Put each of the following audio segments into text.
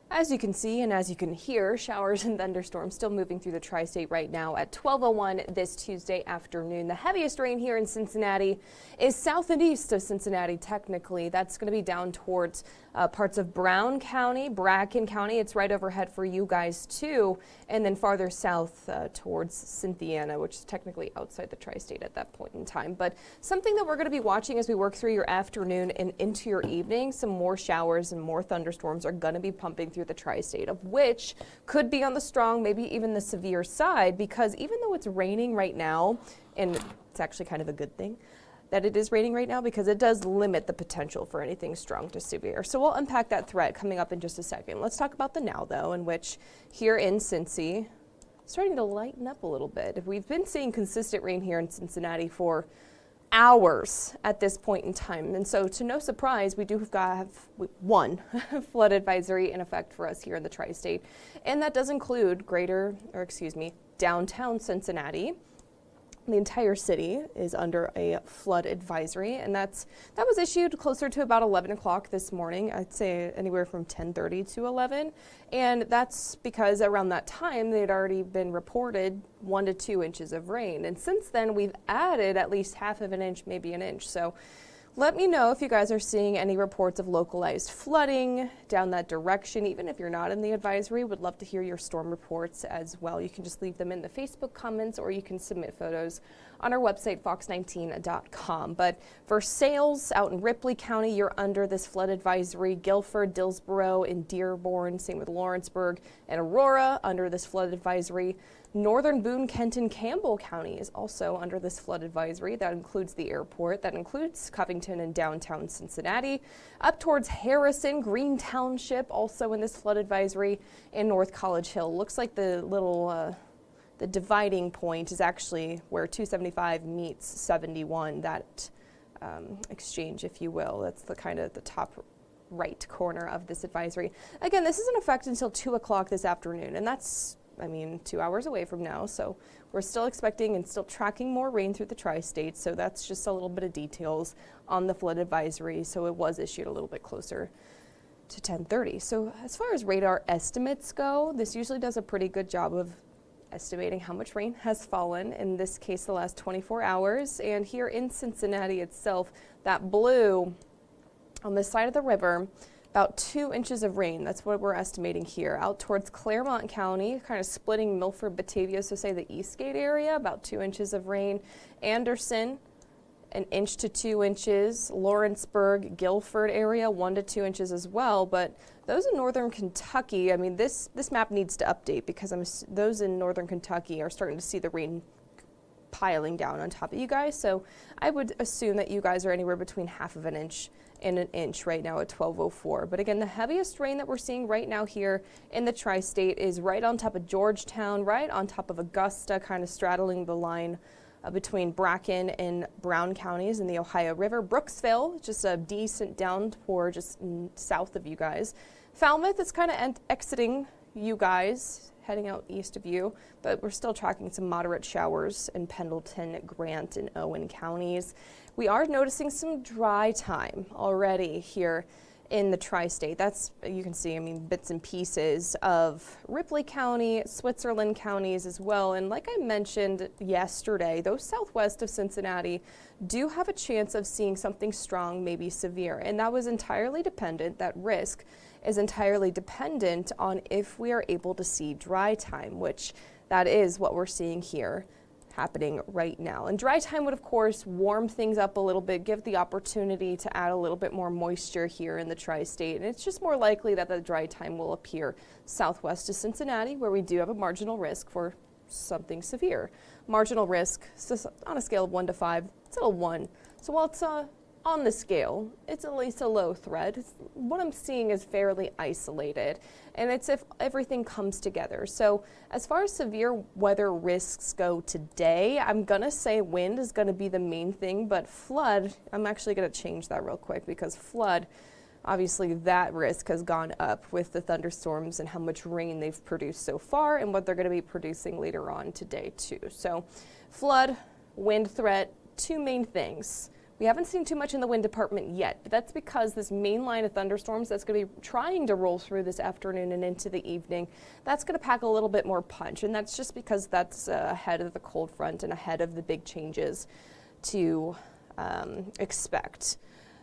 As you can see and as you can hear, showers and thunderstorms still moving through the tri-state right now at 12:01 this Tuesday afternoon. The heaviest rain here in Cincinnati is south and east of Cincinnati. Technically, that's going to be down towards parts of Brown County, Bracken County. It's right overhead for you guys too, and then farther south towards Cynthiana, which is technically outside the tri-state at that point in time. But something that we're going to be watching as we work through your afternoon and into your evening, some more showers and more thunderstorms are going to be pumping through the tri-state, of which could be on the strong, maybe even the severe side, because even though it's raining right now, and it's actually kind of a good thing that it is raining right now because it does limit the potential for anything strong to severe. So we'll unpack that threat coming up in just a second. Let's talk about the now, though, in which here in Cincy, starting to lighten up a little bit. We've been seeing consistent rain here in Cincinnati for hours at this point in time. And so to no surprise, we do have one flood advisory in effect for us here in the tri-state. And that does include downtown Cincinnati. The entire city is under a flood advisory, and that was issued closer to about 11 o'clock this morning. I'd say anywhere from 10:30 to 11, and that's because around that time they had already been reported 1 to 2 inches of rain, and since then we've added at least half of an inch, maybe an inch. So let me know if you guys are seeing any reports of localized flooding down that direction. Even if you're not in the advisory, would love to hear your storm reports as well. You can just leave them in the Facebook comments, or you can submit photos on our website, fox19.com. But for sales out in Ripley County, you're under this flood advisory. Guilford, Dillsboro, and Dearborn, same with Lawrenceburg and Aurora, under this flood advisory. Northern Boone, Kenton, Campbell County is also under this flood advisory. That includes the airport. That includes Covington and downtown Cincinnati. Up towards Harrison, Green Township, also in this flood advisory. And North College Hill. Looks like the little the dividing point is actually where 275 meets 71, that exchange, if you will. That's the kind of the top right corner of this advisory. Again, this is in effect until 2 o'clock this afternoon, and that's 2 hours away from now, so we're still expecting and still tracking more rain through the tri-state, so that's just a little bit of details on the flood advisory. So it was issued a little bit closer to 10:30. So as far as radar estimates go, this usually does a pretty good job of estimating how much rain has fallen, in this case the last 24 hours. And here in Cincinnati itself, that blue on this side of the river, about 2 inches of rain. That's what we're estimating here. Out towards Claremont County, kind of splitting Milford, Batavia, so say the Eastgate area, about 2 inches of rain. Anderson, 1 inch to 2 inches. Lawrenceburg, Guilford area, 1 to 2 inches as well. But those in northern Kentucky, this map needs to update, because those in northern Kentucky are starting to see the rain piling down on top of you guys. So I would assume that you guys are anywhere between half of an inch and an inch right now at 12:04. But again, the heaviest rain that we're seeing right now here in the tri-state is right on top of Georgetown, right on top of Augusta, kind of straddling the line between Bracken and Brown counties in the Ohio River. Brooksville, just a decent downpour just south of you guys. Falmouth is kind of exiting you guys, heading out east of you, but we're still tracking some moderate showers in Pendleton, Grant, and Owen counties. We are noticing some dry time already here in the tri-state. That's, you can see, bits and pieces of Ripley County, Switzerland counties as well. And like I mentioned yesterday, those southwest of Cincinnati do have a chance of seeing something strong, maybe severe. And that was entirely dependent, that risk is entirely dependent on if we are able to see dry time, which that is what we're seeing here happening right now. And dry time would, of course, warm things up a little bit, give the opportunity to add a little bit more moisture here in the tri-state. And it's just more likely that the dry time will appear southwest of Cincinnati, where we do have a marginal risk for something severe. Marginal risk, so on a scale of 1 to 5, it's at a 1. So while it's on the scale, it's at least a low threat. What I'm seeing is fairly isolated, and it's if everything comes together. So as far as severe weather risks go today, I'm gonna say wind is gonna be the main thing, but flood, I'm actually gonna change that real quick, because flood, obviously that risk has gone up with the thunderstorms and how much rain they've produced so far and what they're gonna be producing later on today too. So flood, wind threat, two main things. We haven't seen too much in the wind department yet, but that's because this main line of thunderstorms that's going to be trying to roll through this afternoon and into the evening, that's going to pack a little bit more punch. And that's just because that's ahead of the cold front and ahead of the big changes to expect.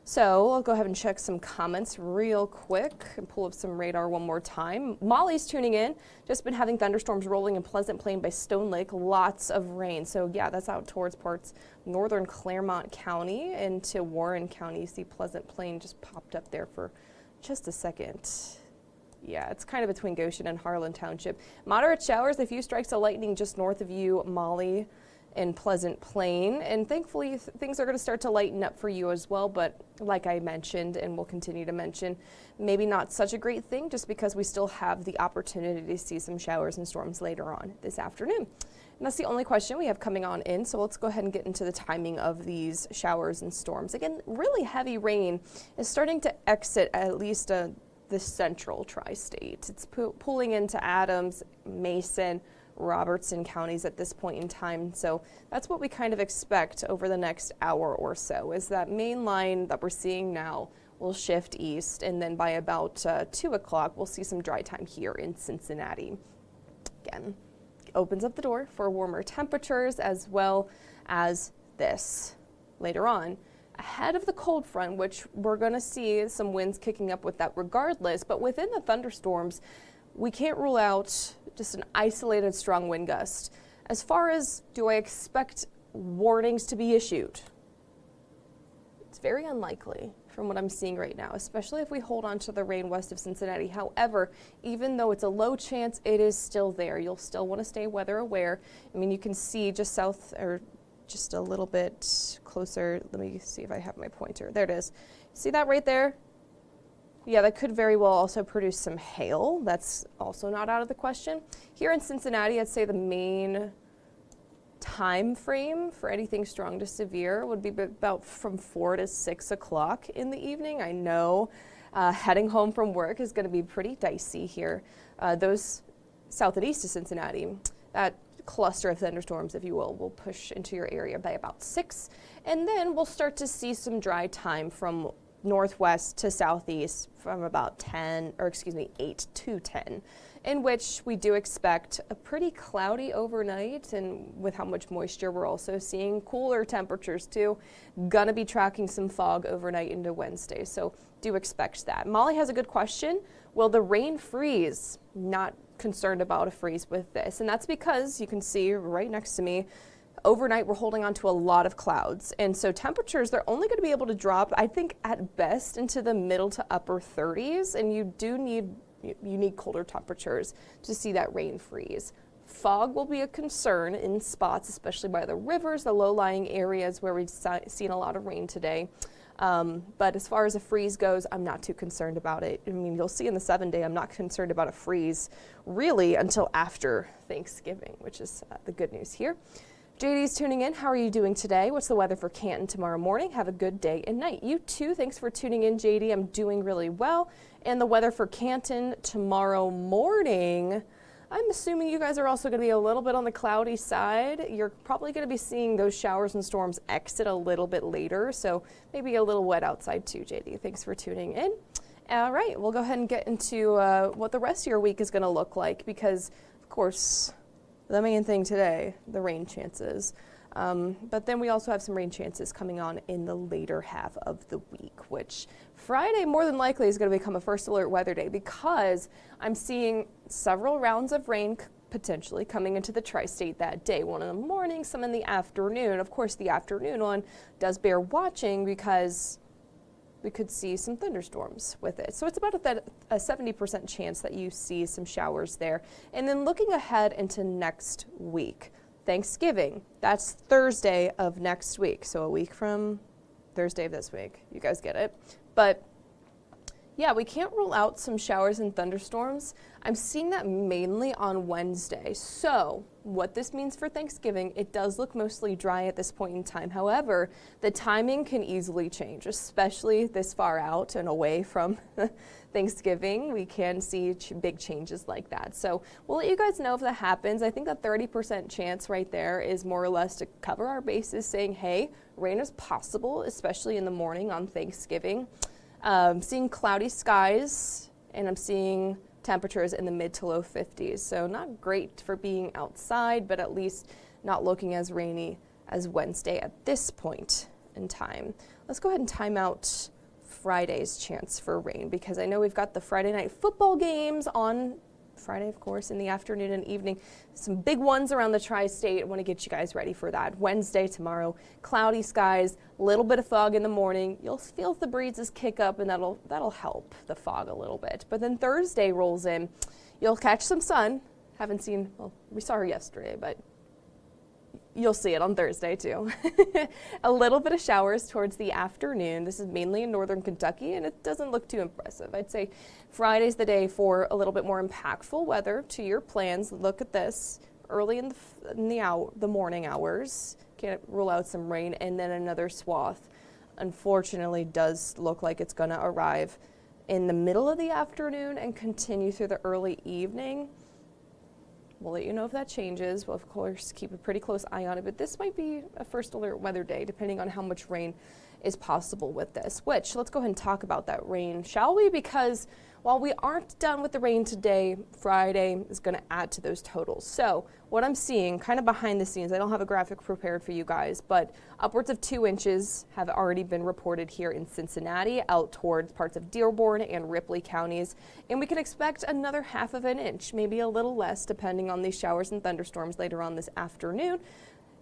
So I'll go ahead and check some comments real quick and pull up some radar one more time. Molly's tuning in. Just been having thunderstorms rolling in Pleasant Plain by Stone Lake. Lots of rain. So yeah, that's out towards parts northern Claremont County into Warren County. You see Pleasant Plain just popped up there for just a second. Yeah, it's kind of between Goshen and Harlan Township. Moderate showers, a few strikes of lightning just north of you, Molly, in Pleasant Plain, and thankfully things are going to start to lighten up for you as well, but like I mentioned and will continue to mention, maybe not such a great thing just because we still have the opportunity to see some showers and storms later on this afternoon. And that's the only question we have coming on in, so let's go ahead and get into the timing of these showers and storms. Again, really heavy rain is starting to exit at least the central tri-state. It's pulling into Adams, Mason, Robertson counties at this point in time. So that's what we kind of expect over the next hour or so, is that main line that we're seeing now will shift east, and then by about 2 o'clock we'll see some dry time here in Cincinnati. Again, opens up the door for warmer temperatures as well as this later on. Ahead of the cold front, which we're going to see some winds kicking up with that regardless, but within the thunderstorms, we can't rule out just an isolated strong wind gust. As far as do I expect warnings to be issued? It's very unlikely from what I'm seeing right now, especially if we hold on to the rain west of Cincinnati. However, even though it's a low chance, it is still there. You'll still want to stay weather aware. I mean, you can see just south or just a little bit closer. Let me see if I have my pointer. There it is. See that right there? Yeah, that could very well also produce some hail. That's also not out of the question. Here in Cincinnati, I'd say the main time frame for anything strong to severe would be about from 4 to 6 o'clock in the evening. I know heading home from work is going to be pretty dicey here. Those south and east of Cincinnati, that cluster of thunderstorms, if you will push into your area by about 6. And then we'll start to see some dry time from northwest to southeast from about 8 to 10, in which we do expect a pretty cloudy overnight, and with how much moisture we're also seeing cooler temperatures too. Gonna be tracking some fog overnight into Wednesday, so do expect that. Molly has a good question. Will the rain freeze? Not concerned about a freeze with this, and that's because you can see right next to me, overnight, we're holding on to a lot of clouds, and so temperatures, they're only going to be able to drop, I think, at best into the middle to upper 30s, and you need colder temperatures to see that rain freeze. Fog will be a concern in spots, especially by the rivers, the low-lying areas where we've seen a lot of rain today. But as far as a freeze goes, I'm not too concerned about it. I mean, you'll see in the 7-day, I'm not concerned about a freeze really until after Thanksgiving, which is the good news here. JD's tuning in. How are you doing today? What's the weather for Canton tomorrow morning? Have a good day and night. You too. Thanks for tuning in, JD. I'm doing really well. And the weather for Canton tomorrow morning, I'm assuming you guys are also going to be a little bit on the cloudy side. You're probably going to be seeing those showers and storms exit a little bit later, so maybe a little wet outside too, JD. Thanks for tuning in. All right, we'll go ahead and get into what the rest of your week is going to look like, because, of course, the main thing today, the rain chances. But then we also have some rain chances coming on in the later half of the week, which Friday more than likely is going to become a first alert weather day, because I'm seeing several rounds of rain potentially coming into the tri-state that day. One in the morning, some in the afternoon. Of course, the afternoon one does bear watching because we could see some thunderstorms with it. So it's about a 70% chance that you see some showers there. And then looking ahead into next week, Thanksgiving, that's Thursday of next week. So a week from Thursday of this week. You guys get it. But yeah, we can't rule out some showers and thunderstorms. I'm seeing that mainly on Wednesday. So what this means for Thanksgiving, it does look mostly dry at this point in time. However, the timing can easily change, especially this far out and away from Thanksgiving. We can see big changes like that. So we'll let you guys know if that happens. I think a 30% chance right there is more or less to cover our bases, saying, hey, rain is possible, especially in the morning on Thanksgiving. Seeing cloudy skies, and I'm seeing temperatures in the mid to low 50s. So not great for being outside, but at least not looking as rainy as Wednesday at this point in time. Let's go ahead and time out Friday's chance for rain, because I know we've got the Friday night football games on Friday, of course, in the afternoon and evening. Some big ones around the tri-state. I want to get you guys ready for that. Wednesday, tomorrow, cloudy skies, a little bit of fog in the morning. You'll feel the breezes kick up, and that'll help the fog a little bit. But then Thursday rolls in. You'll catch some sun. Haven't seen, well, we saw her yesterday, but you'll see it on Thursday too. A little bit of showers towards the afternoon. This is mainly in northern Kentucky, and it doesn't look too impressive. I'd say Friday's the day for a little bit more impactful weather to your plans. Look at this early in the morning hours. Can't rule out some rain, and then another swath. Unfortunately, does look like it's going to arrive in the middle of the afternoon and continue through the early evening. We'll let you know if that changes. We'll, of course, keep a pretty close eye on it, but this might be a first alert weather day, depending on how much rain is possible with this. Which, let's go ahead and talk about that rain, shall we? Because while we aren't done with the rain today, Friday is going to add to those totals. So what I'm seeing kind of behind the scenes, I don't have a graphic prepared for you guys, but upwards of 2 inches have already been reported here in Cincinnati, out towards parts of Dearborn and Ripley counties. And we can expect another 1/2 inch, maybe a little less, depending on these showers and thunderstorms later on this afternoon,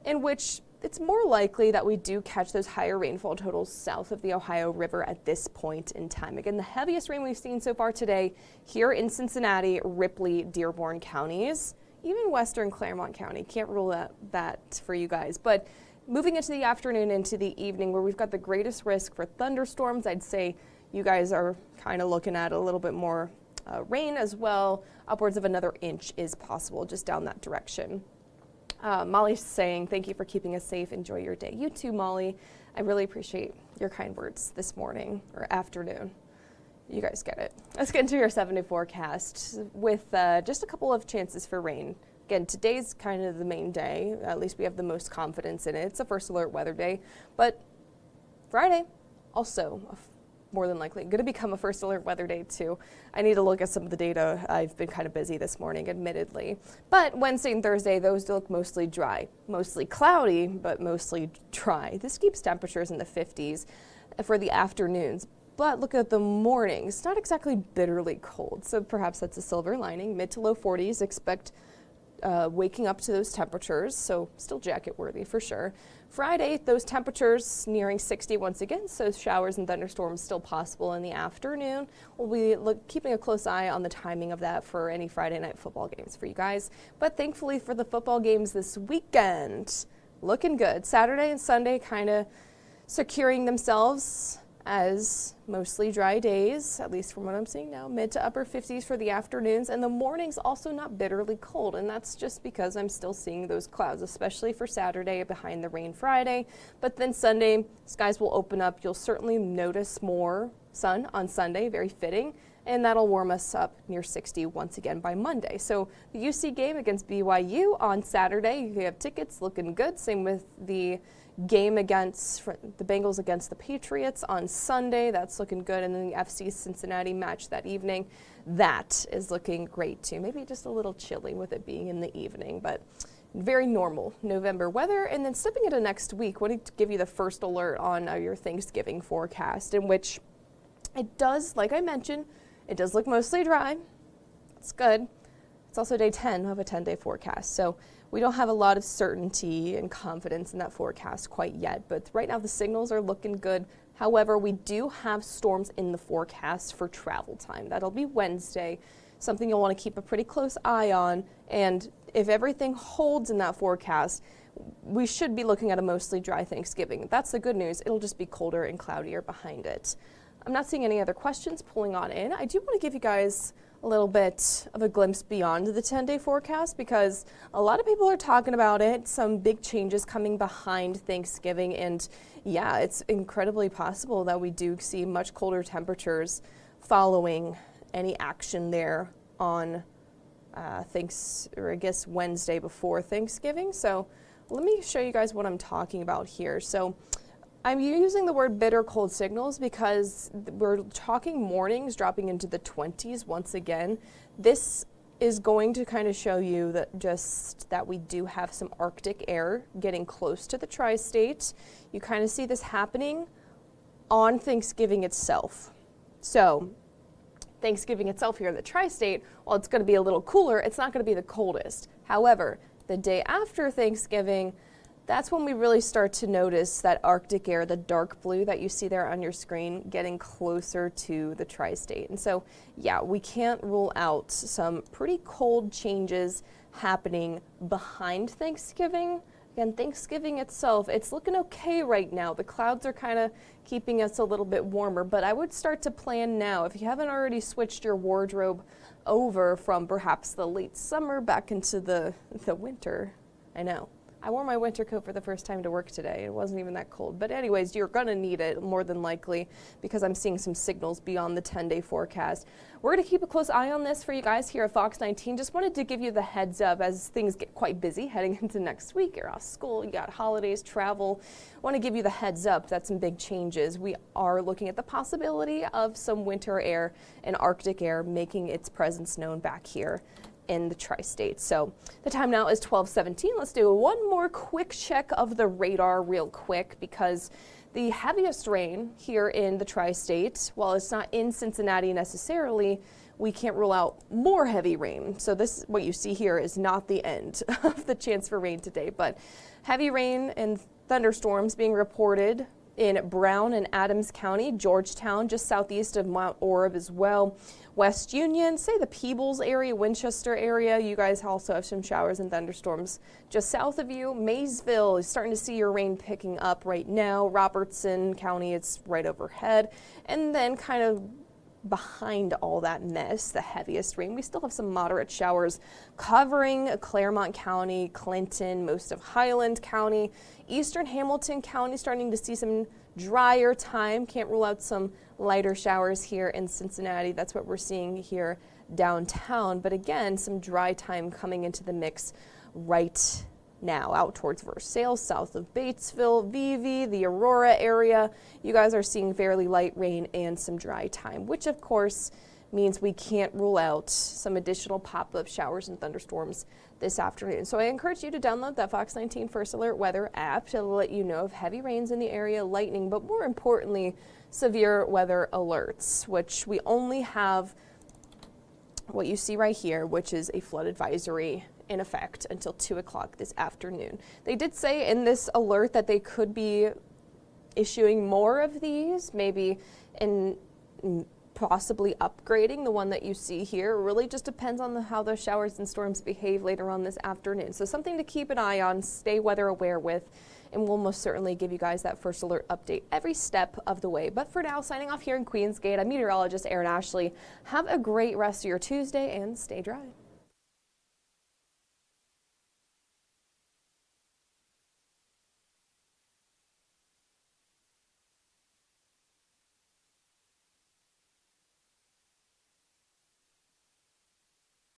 in which it's more likely that we do catch those higher rainfall totals south of the Ohio River at this point in time. Again, the heaviest rain we've seen so far today here in Cincinnati, Ripley, Dearborn counties, even western Claremont County. Can't rule out that for you guys. But moving into the afternoon, into the evening, where we've got the greatest risk for thunderstorms, I'd say you guys are kind of looking at a little bit more rain as well. Upwards of another inch is possible just down that direction. Molly's saying, thank you for keeping us safe. Enjoy your day. You too, Molly. I really appreciate your kind words this morning or afternoon. You guys get it. Let's get into your 7-day forecast with just a couple of chances for rain. Again, today's kind of the main day. At least we have the most confidence in it. It's a first alert weather day. But Friday, also more than likely going to become a first alert weather day too. I need to look at some of the data. I've been kind of busy this morning, admittedly. But Wednesday and Thursday, those look mostly dry. Mostly cloudy, but mostly dry. This keeps temperatures in the 50s for the afternoons. But look at the mornings, not exactly bitterly cold. So perhaps that's a silver lining. Mid to low 40s, expect waking up to those temperatures, so still jacket worthy for sure. Friday, those temperatures nearing 60 once again, so showers and thunderstorms still possible in the afternoon. We'll be keeping a close eye on the timing of that for any Friday night football games for you guys. But thankfully for the football games this weekend, looking good. Saturday and Sunday kind of securing themselves as mostly dry days, at least from what I'm seeing now, mid to upper 50s for the afternoons, and the mornings also not bitterly cold, and that's just because I'm still seeing those clouds, especially for Saturday behind the rain Friday. But then Sunday, skies will open up. You'll certainly notice more sun on Sunday, very fitting, and that'll warm us up near 60 once again by Monday. So the UC game against BYU on Saturday, you have tickets, looking good. Same with the game against the Bengals against the Patriots on Sunday. That's looking good. And then the FC Cincinnati match that evening, that is looking great too. Maybe just a little chilly with it being in the evening, but very normal November weather. And then stepping into next week, I want to give you the first alert on your Thanksgiving forecast, in which it does, like I mentioned, it does look mostly dry. It's good. It's also day 10 of a 10-day forecast. So we don't have a lot of certainty and confidence in that forecast quite yet, but right now the signals are looking good. However, we do have storms in the forecast for travel time. That'll be Wednesday, something you'll want to keep a pretty close eye on. And if everything holds in that forecast, we should be looking at a mostly dry Thanksgiving. That's the good news. It'll just be colder and cloudier behind it. I'm not seeing any other questions pulling on in. I do want to give you guys a a little bit of a glimpse beyond the 10-day forecast because a lot of people are talking about it, some big changes coming behind Thanksgiving, and yeah, it's incredibly possible that we do see much colder temperatures following any action there on Wednesday before Thanksgiving. So let me show you guys what I'm talking about here. So I'm using the word bitter cold signals because we're talking mornings dropping into the 20s once again. This is going to kind of show you that we do have some Arctic air getting close to the tri-state. You kind of see this happening on Thanksgiving itself. So Thanksgiving itself here in the tri-state, while it's going to be a little cooler, it's not going to be the coldest. However, the day after Thanksgiving, that's when we really start to notice that Arctic air, the dark blue that you see there on your screen, getting closer to the tri-state. And so, yeah, we can't rule out some pretty cold changes happening behind Thanksgiving. Again, Thanksgiving itself, it's looking okay right now. The clouds are kind of keeping us a little bit warmer, but I would start to plan now. If you haven't already switched your wardrobe over from perhaps the late summer back into the winter, I know. I wore my winter coat for the first time to work today. It wasn't even that cold. But anyways, you're going to need it more than likely because I'm seeing some signals beyond the 10-day forecast. We're going to keep a close eye on this for you guys here at Fox 19. Just wanted to give you the heads up as things get quite busy heading into next week. You're off school, you got holidays, travel. Want to give you the heads up that some big changes. We are looking at the possibility of some winter air and Arctic air making its presence known back here in the tri-state. So the time now is 12:17. Let's do one more quick check of the radar real quick because the heaviest rain here in the tri-state, while it's not in Cincinnati necessarily, we can't rule out more heavy rain. So this, what you see here, is not the end of the chance for rain today, but heavy rain and thunderstorms being reported in Brown and Adams County, Georgetown, just southeast of Mount Orab as well. West Union, say the Peebles area, Winchester area, you guys also have some showers and thunderstorms just south of you. Maysville is starting to see your rain picking up right now. Robertson County, it's right overhead. And then kind of behind all that mess, the heaviest rain, we still have some moderate showers covering Claremont County, Clinton, most of Highland County, eastern Hamilton County, starting to see some drier time. Can't rule out some lighter showers here in Cincinnati. That's what we're seeing here downtown. But again, some dry time coming into the mix right now out towards Versailles, south of Batesville, Vevey, the Aurora area. You guys are seeing fairly light rain and some dry time, which of course means we can't rule out some additional pop-up showers and thunderstorms this afternoon. So I encourage you to download that Fox 19 First Alert Weather app to let you know of heavy rains in the area, lightning, but more importantly, severe weather alerts, which we only have what you see right here, which is a flood advisory in effect until 2 o'clock this afternoon. They did say in this alert that they could be issuing more of these, maybe in possibly upgrading the one that you see here. It really just depends on how the showers and storms behave later on this afternoon. So something to keep an eye on, stay weather aware with, and we'll most certainly give you guys that first alert update every step of the way. But for now, signing off here in Queensgate, I'm meteorologist Erin Ashley. Have a great rest of your Tuesday and stay dry.